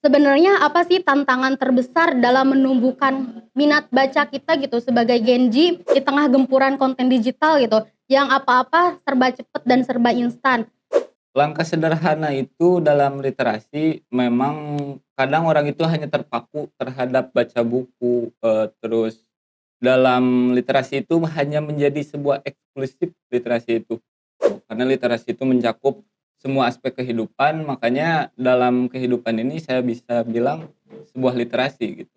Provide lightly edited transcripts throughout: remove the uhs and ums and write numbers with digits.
Sebenarnya apa sih tantangan terbesar dalam menumbuhkan minat baca kita gitu sebagai Gen Z di tengah gempuran konten digital gitu, yang apa-apa serba cepet dan serba instan? Langkah sederhana itu dalam literasi memang kadang orang itu hanya terpaku terhadap baca buku, terus dalam literasi itu hanya menjadi sebuah eksklusif literasi itu. Karena literasi itu mencakup semua aspek kehidupan, makanya dalam kehidupan ini saya bisa bilang sebuah literasi gitu.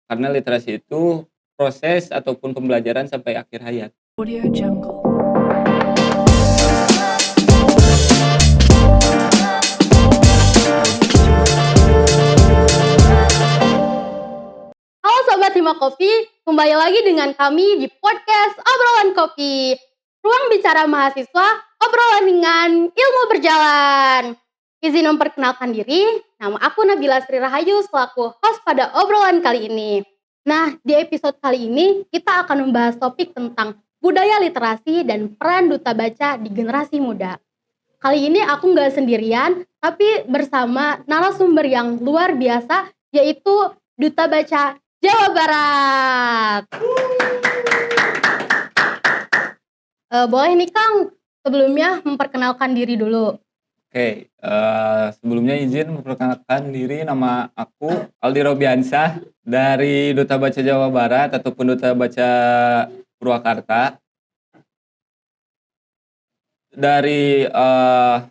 Karena literasi itu proses ataupun pembelajaran sampai akhir hayat. Audio Jungle. Halo Sobat Hima Kopi, kembali lagi dengan kami di podcast Obrolan Kopi. Ruang bicara mahasiswa, obrolan ringan, ilmu berjalan. Izin memperkenalkan diri, nama aku Nabila Sri Rahayu selaku host pada obrolan kali ini. Nah, di episode kali ini kita akan membahas topik tentang budaya literasi dan peran duta baca di generasi muda. Kali ini aku nggak sendirian, tapi bersama narasumber yang luar biasa, yaitu Duta Baca Jawa Barat. Boleh nih Kang, sebelumnya memperkenalkan diri dulu. Oke, sebelumnya izin memperkenalkan diri, nama aku Aldi Robiansah dari Duta Baca Jawa Barat ataupun Duta Baca Purwakarta. Dari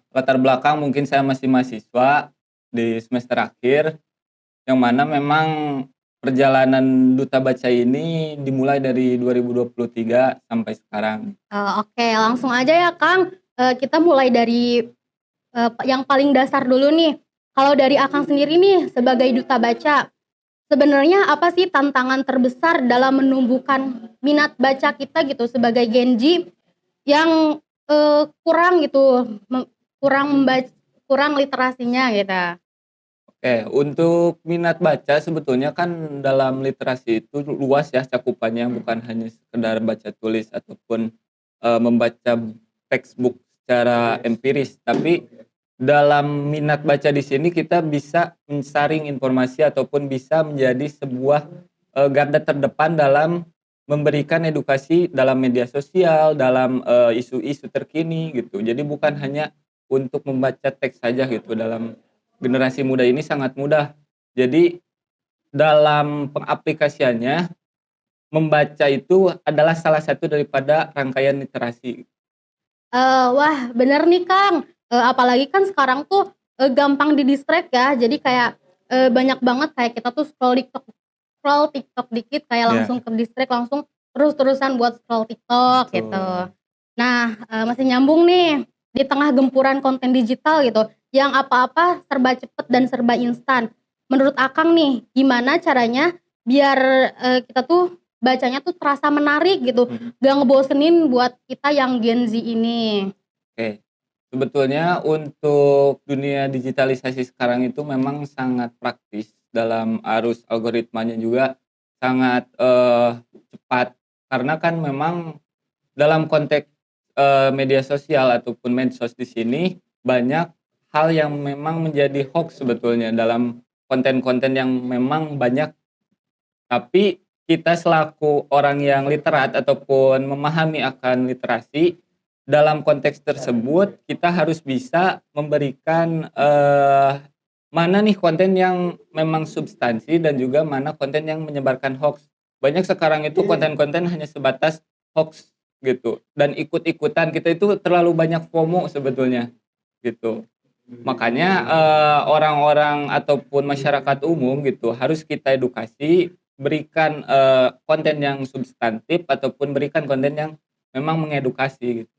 latar belakang mungkin saya masih mahasiswa di semester akhir, yang mana memang perjalanan Duta Baca ini dimulai dari 2023 sampai sekarang. Oke, langsung aja ya Kang. Kita mulai dari yang paling dasar dulu nih. Kalau dari Akang sendiri nih sebagai duta baca, sebenarnya apa sih tantangan terbesar dalam menumbuhkan minat baca kita gitu sebagai Gen Z yang kurang gitu, kurang literasinya gitu? Oke, untuk minat baca sebetulnya kan dalam literasi itu luas ya cakupannya, bukan hanya sekedar baca tulis ataupun membaca textbook secara empiris, tapi dalam minat baca di sini kita bisa mensaring informasi ataupun bisa menjadi sebuah garda terdepan dalam memberikan edukasi dalam media sosial, dalam isu-isu terkini gitu. Jadi bukan hanya untuk membaca teks saja gitu. Dalam generasi muda ini sangat mudah. Jadi dalam pengaplikasiannya membaca itu adalah salah satu daripada rangkaian literasi. Wah bener nih Kang, apalagi kan sekarang tuh, gampang di-distract ya. Jadi kayak, banyak banget kayak kita tuh scroll TikTok dikit kayak Ya, langsung ke-distract, langsung terus-terusan buat scroll TikTok gitu. betul. Nah, masih nyambung nih, di tengah gempuran konten digital gitu, yang apa-apa serba cepet dan serba instan. Menurut Akang nih, gimana caranya biar, kita tuh bacanya tuh terasa menarik gitu, Mhm. gak ngebosenin buat kita yang Gen Z ini? Oke. Sebetulnya untuk dunia digitalisasi sekarang itu memang sangat praktis dalam arus algoritmanya juga sangat cepat. Karena kan memang dalam konteks media sosial ataupun medsos di sini banyak hal yang memang menjadi hoax sebetulnya dalam konten-konten yang memang banyak, tapi kita selaku orang yang literat ataupun memahami akan literasi, dalam konteks tersebut kita harus bisa memberikan, mana nih konten yang memang substansi dan juga mana konten yang menyebarkan hoax. Banyak sekarang itu konten-konten hanya sebatas hoax gitu, dan ikut-ikutan, kita itu terlalu banyak FOMO sebetulnya, gitu. Makanya, orang-orang ataupun masyarakat umum gitu harus kita edukasi, berikan, konten yang substantif ataupun berikan konten yang memang mengedukasi gitu.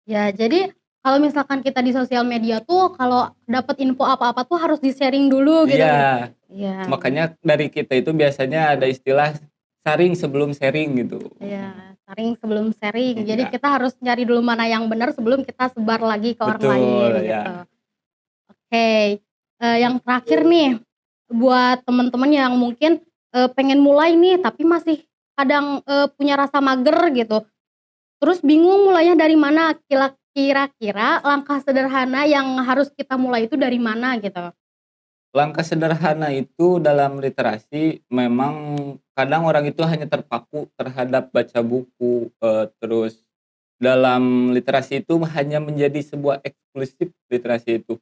Ya jadi kalau misalkan kita di sosial media tuh kalau dapat info apa-apa tuh harus di-sharing dulu gitu ya? Iya, Iya. makanya dari kita itu biasanya ada istilah saring sebelum sharing gitu. Iya, sharing sebelum sharing. Jadi Iya, kita harus nyari dulu mana yang benar sebelum kita sebar lagi ke orang lain betul gitu. ya. Oke, yang terakhir nih, buat teman-teman yang mungkin, pengen mulai nih tapi masih kadang, punya rasa mager gitu, terus bingung mulainya dari mana, kira-kira langkah sederhana yang harus kita mulai itu dari mana gitu? Langkah sederhana itu dalam literasi memang kadang orang itu hanya terpaku terhadap baca buku, terus dalam literasi itu hanya menjadi sebuah eksklusif literasi itu.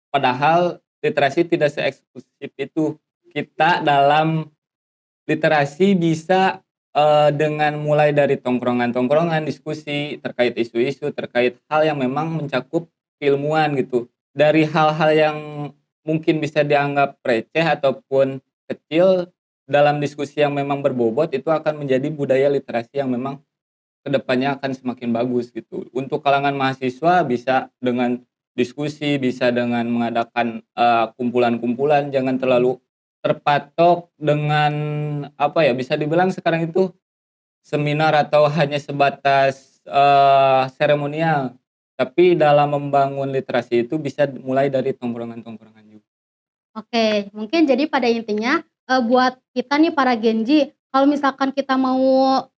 Padahal literasi tidak seeksklusif itu. Kita dalam literasi bisa, dengan mulai dari tongkrongan-tongkrongan, diskusi terkait isu-isu, terkait hal yang memang mencakup keilmuan gitu. Dari hal-hal yang mungkin bisa dianggap receh ataupun kecil, dalam diskusi yang memang berbobot itu akan menjadi budaya literasi yang memang kedepannya akan semakin bagus gitu. Untuk kalangan mahasiswa bisa dengan diskusi, bisa dengan mengadakan, kumpulan-kumpulan, jangan terlalu terpatok dengan apa ya, bisa dibilang sekarang itu seminar atau hanya sebatas, seremonial. Tapi dalam membangun literasi itu bisa mulai dari tongkrongan-tongkrongan juga. Oke, mungkin jadi pada intinya, buat kita nih para Gen Z, kalau misalkan kita mau,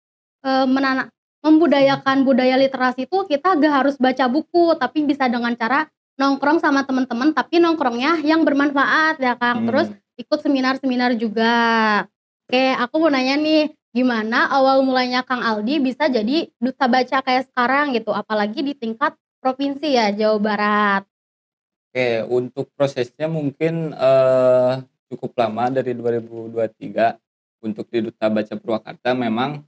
membudayakan budaya literasi itu kita gak harus baca buku, tapi bisa dengan cara nongkrong sama teman-teman, tapi nongkrongnya yang bermanfaat ya, Kang. Terus Mmm. ikut seminar-seminar juga. Oke, aku mau nanya nih, gimana awal mulanya Kang Aldi bisa jadi duta baca kayak sekarang gitu, apalagi di tingkat provinsi ya, Jawa Barat? Oke, untuk prosesnya mungkin, cukup lama dari 2023 untuk di Duta Baca Purwakarta memang,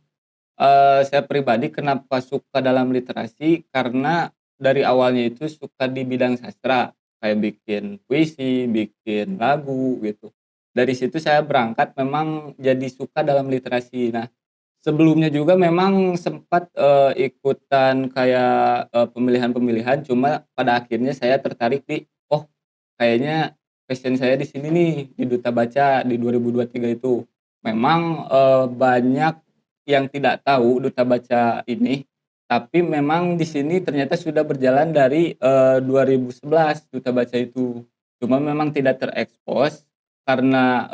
saya pribadi kenapa suka dalam literasi karena dari awalnya itu suka di bidang sastra, kayak bikin puisi, bikin lagu gitu. Dari situ saya berangkat memang jadi suka dalam literasi. Nah, sebelumnya juga memang sempat, ikutan kayak, pemilihan-pemilihan cuma pada akhirnya saya tertarik di, "Oh, kayaknya passion saya di sini nih, di Duta Baca di 2023 itu." Memang, banyak yang tidak tahu Duta Baca ini, tapi memang di sini ternyata sudah berjalan dari, 2011 Duta Baca itu. Cuma memang tidak terekspos karena,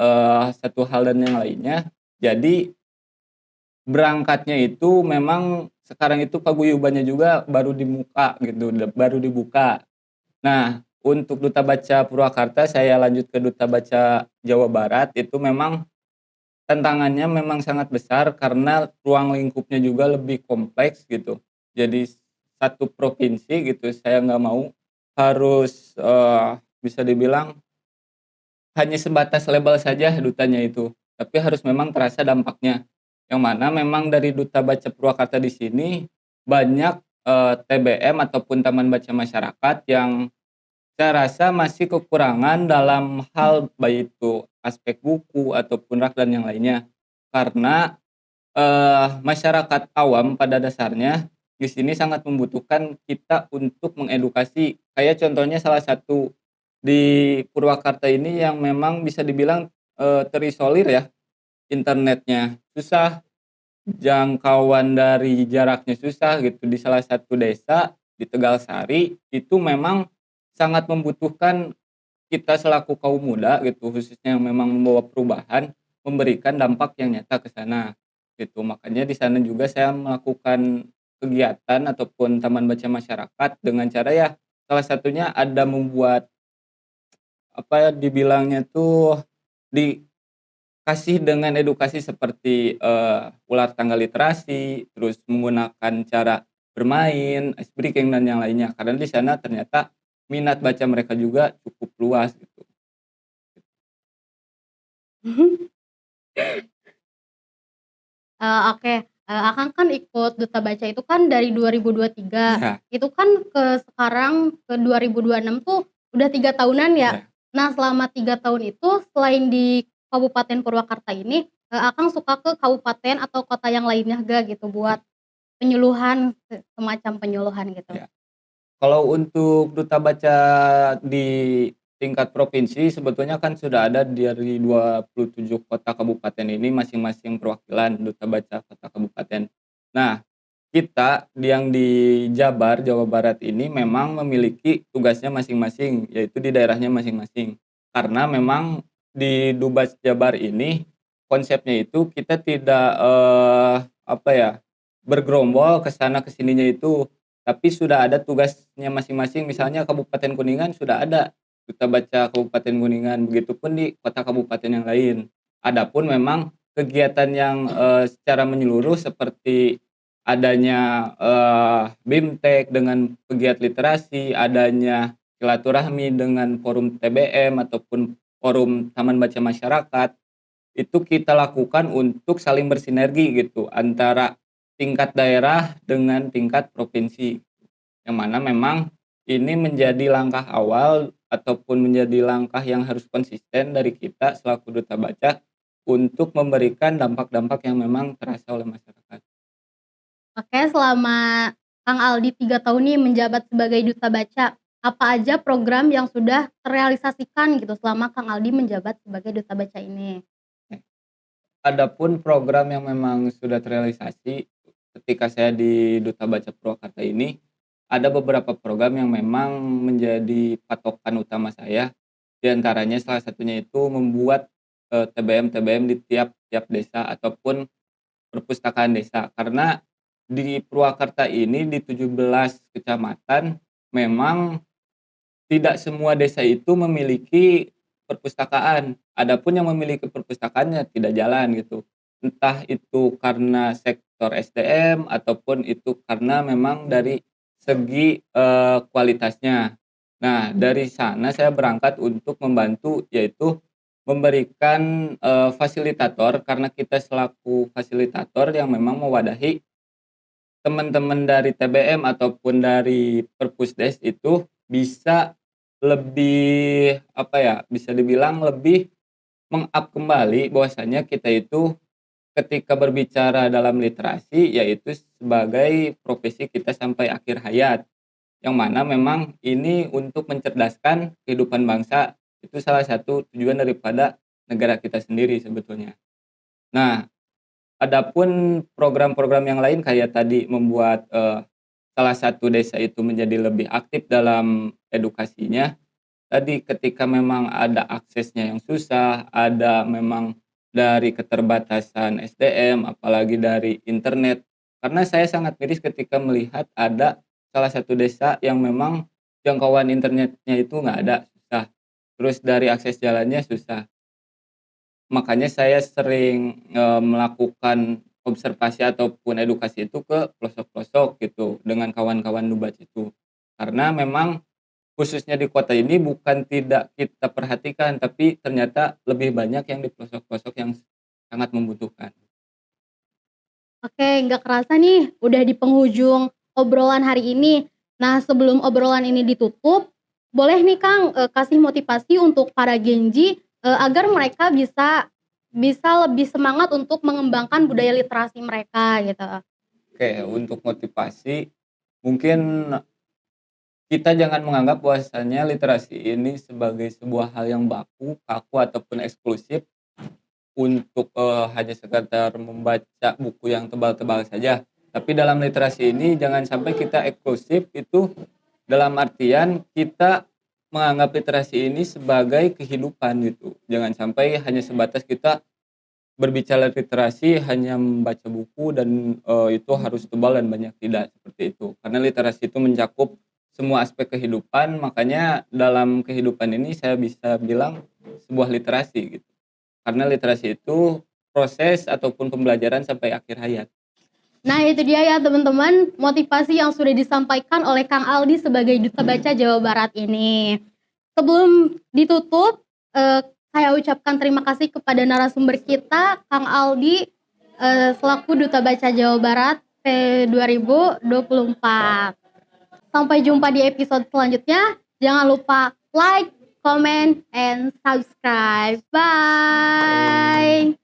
satu hal dan yang lainnya. Jadi berangkatnya itu memang sekarang itu paguyubannya juga baru baru dibuka. Nah, untuk Duta Baca Purwakarta saya lanjut ke Duta Baca Jawa Barat, itu memang tantangannya memang sangat besar karena ruang lingkupnya juga lebih kompleks gitu. Jadi satu provinsi gitu, saya nggak mau harus, bisa dibilang hanya sebatas label saja dutanya itu, tapi harus memang terasa dampaknya. Yang mana memang dari Duta Baca Purwakarta di sini banyak, TBM ataupun taman baca masyarakat yang saya rasa masih kekurangan dalam hal baik itu aspek buku ataupun rak dan yang lainnya. Karena, masyarakat awam pada dasarnya di sini sangat membutuhkan kita untuk mengedukasi. Kayak contohnya salah satu di Purwakarta ini yang memang bisa dibilang, terisolir ya, internetnya susah, jangkauan dari jaraknya susah gitu. Di salah satu desa di Tegalsari itu memang sangat membutuhkan kita selaku kaum muda gitu, khususnya yang memang membawa perubahan, memberikan dampak yang nyata ke sana, gitu. Makanya di sana juga saya melakukan kegiatan ataupun taman baca masyarakat dengan cara ya, salah satunya ada membuat, apa ya, dibilangnya tuh, dikasih dengan edukasi seperti, ular tangga literasi, terus menggunakan cara bermain, ice breaking dan yang lainnya. Karena di sana ternyata minat baca mereka juga cukup luas gitu. Oke, Akang kan ikut Duta Baca itu kan dari 2023, Iya, itu kan ke sekarang ke 2026 tuh udah 3 tahunan ya. iya. Nah selama 3 tahun itu selain di Kabupaten Purwakarta ini, Akang suka ke kabupaten atau kota yang lainnya gak gitu buat penyuluhan, semacam penyuluhan gitu? Iya. Kalau untuk duta baca di tingkat provinsi sebetulnya kan sudah ada dari 27 kota kabupaten ini masing-masing perwakilan duta baca kota kabupaten. Nah, kita yang di Jabar, Jawa Barat ini memang memiliki tugasnya masing-masing, yaitu di daerahnya masing-masing. Karena memang di Dubes Jabar ini konsepnya itu kita tidak, apa ya, bergerombol ke sana ke sininya itu, tapi sudah ada tugasnya masing-masing. Misalnya Kabupaten Kuningan sudah ada Duta Baca Kabupaten Kuningan, begitupun di kota kabupaten yang lain. Adapun memang kegiatan yang, secara menyeluruh seperti adanya, BIMTEK dengan pegiat literasi, adanya silaturahmi dengan forum TBM ataupun forum Taman Baca Masyarakat, itu kita lakukan untuk saling bersinergi gitu antara tingkat daerah dengan tingkat provinsi. Yang mana memang ini menjadi langkah awal ataupun menjadi langkah yang harus konsisten dari kita selaku duta baca untuk memberikan dampak-dampak yang memang terasa oleh masyarakat. Oke, selama Kang Aldi 3 tahun nih menjabat sebagai duta baca, apa aja program yang sudah terrealisasikan gitu selama Kang Aldi menjabat sebagai duta baca ini? Adapun program yang memang sudah terrealisasi ketika saya di Duta Baca Purwakarta ini, ada beberapa program yang memang menjadi patokan utama saya. Di antaranya salah satunya itu membuat, TBM-TBM di tiap-tiap desa ataupun perpustakaan desa. Karena di Purwakarta ini di 17 kecamatan memang tidak semua desa itu memiliki perpustakaan, adapun yang memiliki perpustakaannya tidak jalan gitu. Entah itu karena sektor SDM ataupun itu karena memang dari segi, kualitasnya. Nah, dari sana saya berangkat untuk membantu, yaitu memberikan, fasilitator karena kita selaku fasilitator yang memang mewadahi teman-teman dari TBM ataupun dari Perpusdes itu bisa lebih, apa ya, bisa dibilang lebih meng-up kembali bahwasanya kita itu ketika berbicara dalam literasi, yaitu sebagai profesi kita sampai akhir hayat. Yang mana memang ini untuk mencerdaskan kehidupan bangsa, itu salah satu tujuan daripada negara kita sendiri sebetulnya. Nah, adapun program-program yang lain kayak tadi membuat, salah satu desa itu menjadi lebih aktif dalam edukasinya. Tadi ketika memang ada aksesnya yang susah, ada memang dari keterbatasan SDM, apalagi dari internet. Karena saya sangat miris ketika melihat ada salah satu desa yang memang jangkauan internetnya itu nggak ada, susah. Terus dari akses jalannya susah. Makanya saya sering, melakukan observasi ataupun edukasi itu ke pelosok-pelosok gitu dengan kawan-kawan Nubac itu. Karena memang khususnya di kota ini bukan tidak kita perhatikan, tapi ternyata lebih banyak yang di pelosok-pelosok yang sangat membutuhkan. Oke, nggak kerasa nih udah di penghujung obrolan hari ini. Nah, sebelum obrolan ini ditutup, boleh nih Kang, kasih motivasi untuk para Genji, agar mereka bisa bisa lebih semangat untuk mengembangkan budaya literasi mereka gitu. Oke, untuk motivasi mungkin kita jangan menganggap bahwasanya literasi ini sebagai sebuah hal yang baku, kaku ataupun eksklusif untuk, hanya sekedar membaca buku yang tebal-tebal saja. Tapi dalam literasi ini jangan sampai kita eksklusif itu dalam artian kita menganggap literasi ini sebagai kehidupan gitu. Jangan sampai hanya sebatas kita berbicara literasi hanya membaca buku dan, itu harus tebal dan banyak, tidak seperti itu. Karena literasi itu mencakup semua aspek kehidupan, makanya dalam kehidupan ini saya bisa bilang sebuah literasi gitu. Karena literasi itu proses ataupun pembelajaran sampai akhir hayat. Nah, itu dia ya teman-teman, motivasi yang sudah disampaikan oleh Kang Aldi sebagai Duta Baca Jawa Barat ini. Sebelum ditutup, saya ucapkan terima kasih kepada narasumber kita, Kang Aldi, selaku Duta Baca Jawa Barat P2024. Sampai jumpa di episode selanjutnya. Jangan lupa like, comment, and subscribe. Bye.